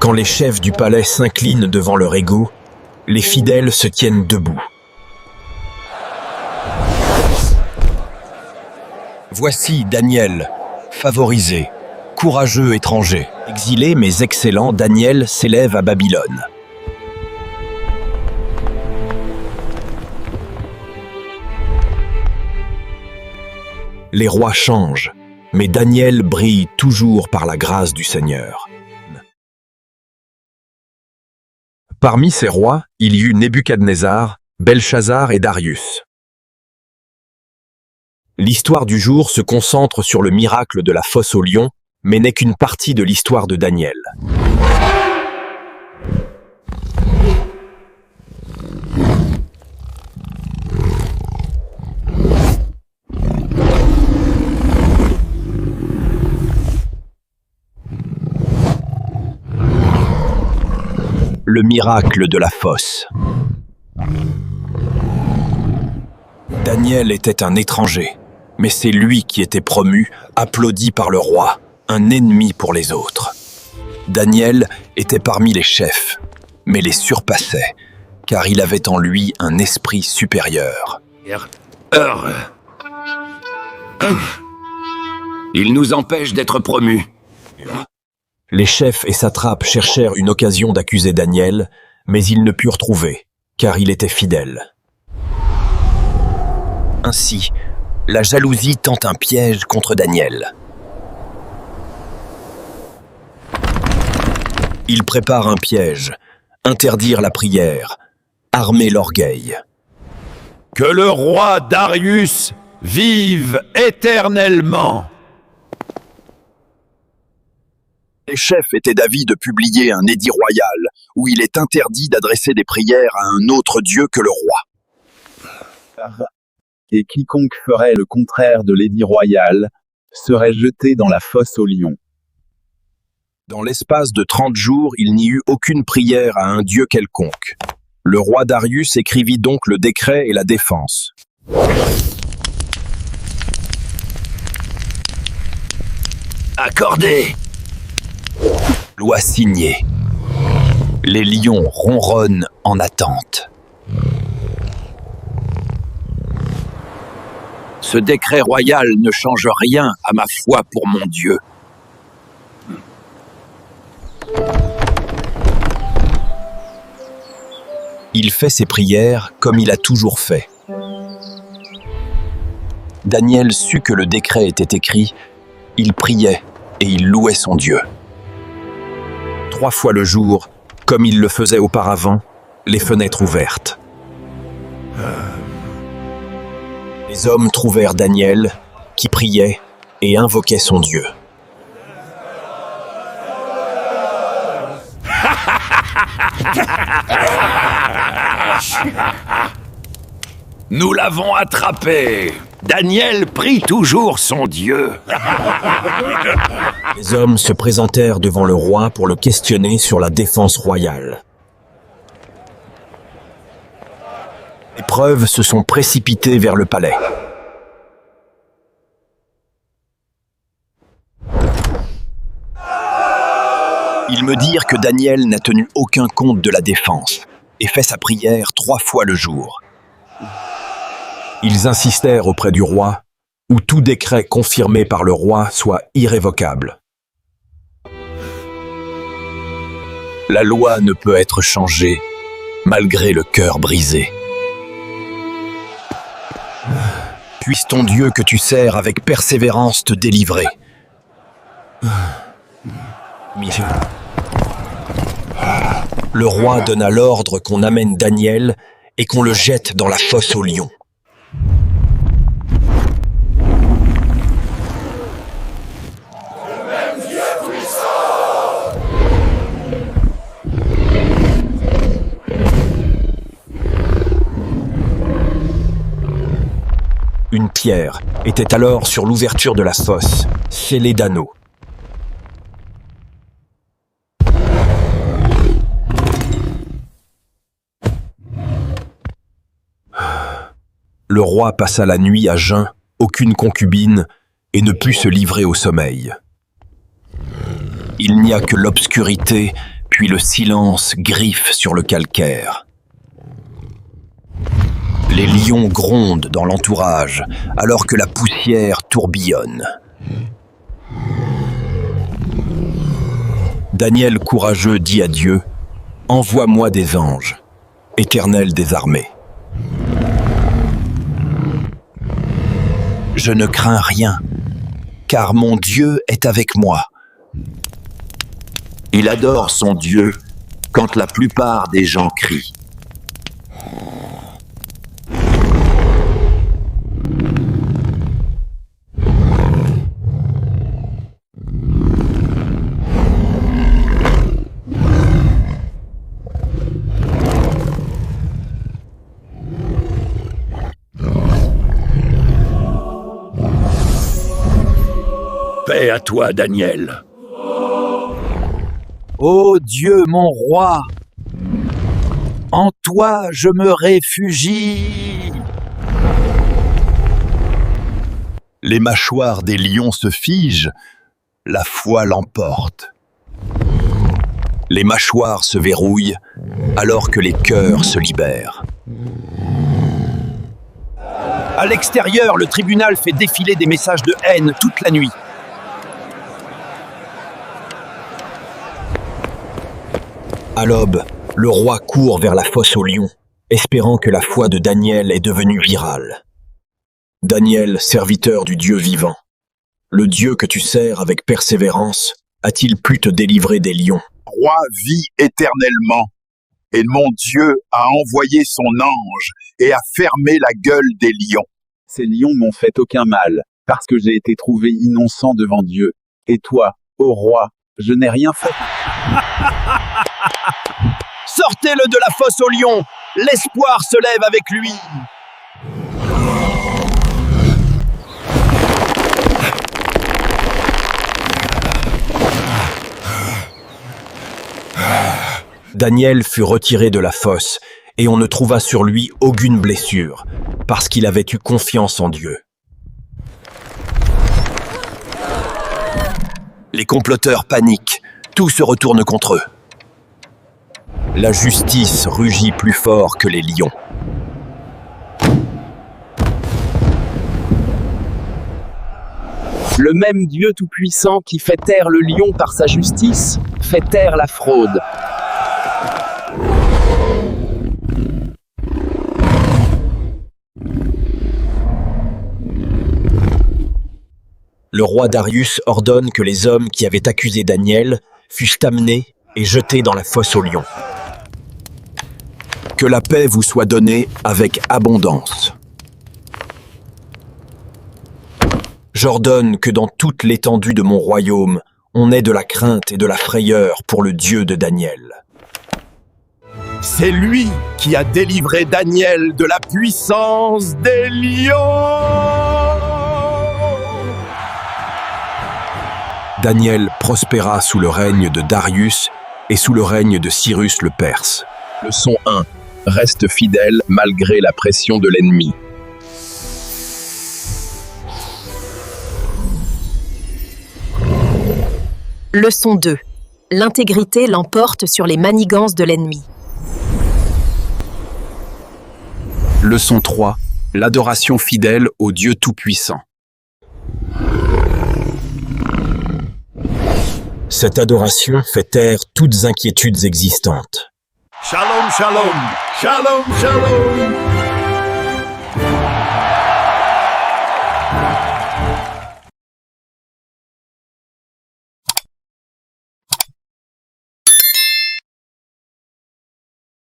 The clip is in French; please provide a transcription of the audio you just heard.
Quand les chefs du palais s'inclinent devant leur ego, les fidèles se tiennent debout. Voici Daniel, favorisé, courageux étranger. Exilé mais excellent, Daniel s'élève à Babylone. Les rois changent, mais Daniel brille toujours par la grâce du Seigneur. Parmi ces rois, il y eut Nebuchadnezzar, Belchazar et Darius. L'histoire du jour se concentre sur le miracle de la fosse aux lions, mais n'est qu'une partie de l'histoire de Daniel. Le miracle de la fosse. Daniel était un étranger, mais c'est lui qui était promu, applaudi par le roi, un ennemi pour les autres. Daniel était parmi les chefs, mais les surpassait, car il avait en lui un esprit supérieur. Il nous empêche d'être promus. Les chefs et satrapes cherchèrent une occasion d'accuser Daniel, mais ils ne purent trouver, car il était fidèle. Ainsi, la jalousie tente un piège contre Daniel. Il prépare un piège, interdire la prière, armer l'orgueil. Que le roi Darius vive éternellement. Les chefs étaient d'avis de publier un édit royal où il est interdit d'adresser des prières à un autre dieu que le roi. Et quiconque ferait le contraire de l'édit royal serait jeté dans la fosse aux lions. Dans l'espace de 30 jours, il n'y eut aucune prière à un dieu quelconque. Le roi Darius écrivit donc le décret et la défense. Accordé. Loi signée. Les lions ronronnent en attente. Ce décret royal ne change rien à ma foi pour mon Dieu. Il fait ses prières comme il a toujours fait. Daniel sut que le décret était écrit, il priait et il louait son Dieu. 3 fois le jour, comme il le faisait auparavant, les fenêtres ouvertes. Les hommes trouvèrent Daniel, qui priait et invoquait son Dieu. Nous l'avons attrapé. Daniel prie toujours son Dieu. Les hommes se présentèrent devant le roi pour le questionner sur la défense royale. Les preuves se sont précipitées vers le palais. Ils me dirent que Daniel n'a tenu aucun compte de la défense et fait sa prière 3 fois le jour. Ils insistèrent auprès du roi, où tout décret confirmé par le roi soit irrévocable. La loi ne peut être changée, malgré le cœur brisé. Puisse ton Dieu que tu sers avec persévérance te délivrer. Le roi donna l'ordre qu'on amène Daniel et qu'on le jette dans la fosse aux lions. Une pierre était alors sur l'ouverture de la fosse, scellée d'anneaux. Le roi passa la nuit à jeun, aucune concubine, et ne put se livrer au sommeil. Il n'y a que l'obscurité, puis le silence griffe sur le calcaire. Les lions grondent dans l'entourage, alors que la poussière tourbillonne. Daniel courageux dit à Dieu, « Envoie-moi des anges, Éternel des armées. » Je ne crains rien, car mon Dieu est avec moi. Il adore son Dieu quand la plupart des gens crient. Paix à toi, Daniel. Ô Dieu mon roi, en toi je me réfugie. Les mâchoires des lions se figent, la foi l'emporte. Les mâchoires se verrouillent, alors que les cœurs se libèrent. À l'extérieur, le tribunal fait défiler des messages de haine toute la nuit. À l'aube, le roi court vers la fosse aux lions, espérant que la foi de Daniel est devenue virale. Daniel, serviteur du Dieu vivant, le Dieu que tu sers avec persévérance, a-t-il pu te délivrer des lions? Le roi vit éternellement, et mon Dieu a envoyé son ange et a fermé la gueule des lions. Ces lions m'ont fait aucun mal, parce que j'ai été trouvé innocent devant Dieu. Et toi, ô roi, je n'ai rien fait. Sortez-le de la fosse aux lions! L'espoir se lève avec lui! Daniel fut retiré de la fosse, et on ne trouva sur lui aucune blessure, parce qu'il avait eu confiance en Dieu. Les comploteurs paniquent, tout se retourne contre eux. La justice rugit plus fort que les lions. Le même Dieu tout-puissant qui fait taire le lion par sa justice, fait taire la fraude. Le roi Darius ordonne que les hommes qui avaient accusé Daniel fussent amenés et jetés dans la fosse aux lions. Que la paix vous soit donnée avec abondance. J'ordonne que dans toute l'étendue de mon royaume, on ait de la crainte et de la frayeur pour le Dieu de Daniel. C'est lui qui a délivré Daniel de la puissance des lions. Daniel prospéra sous le règne de Darius et sous le règne de Cyrus le Perse. Leçon 1. Reste fidèle malgré la pression de l'ennemi. Leçon 2. L'intégrité l'emporte sur les manigances de l'ennemi. Leçon 3. L'adoration fidèle au Dieu Tout-Puissant. Cette adoration fait taire toutes inquiétudes existantes. Shalom, shalom, shalom, shalom.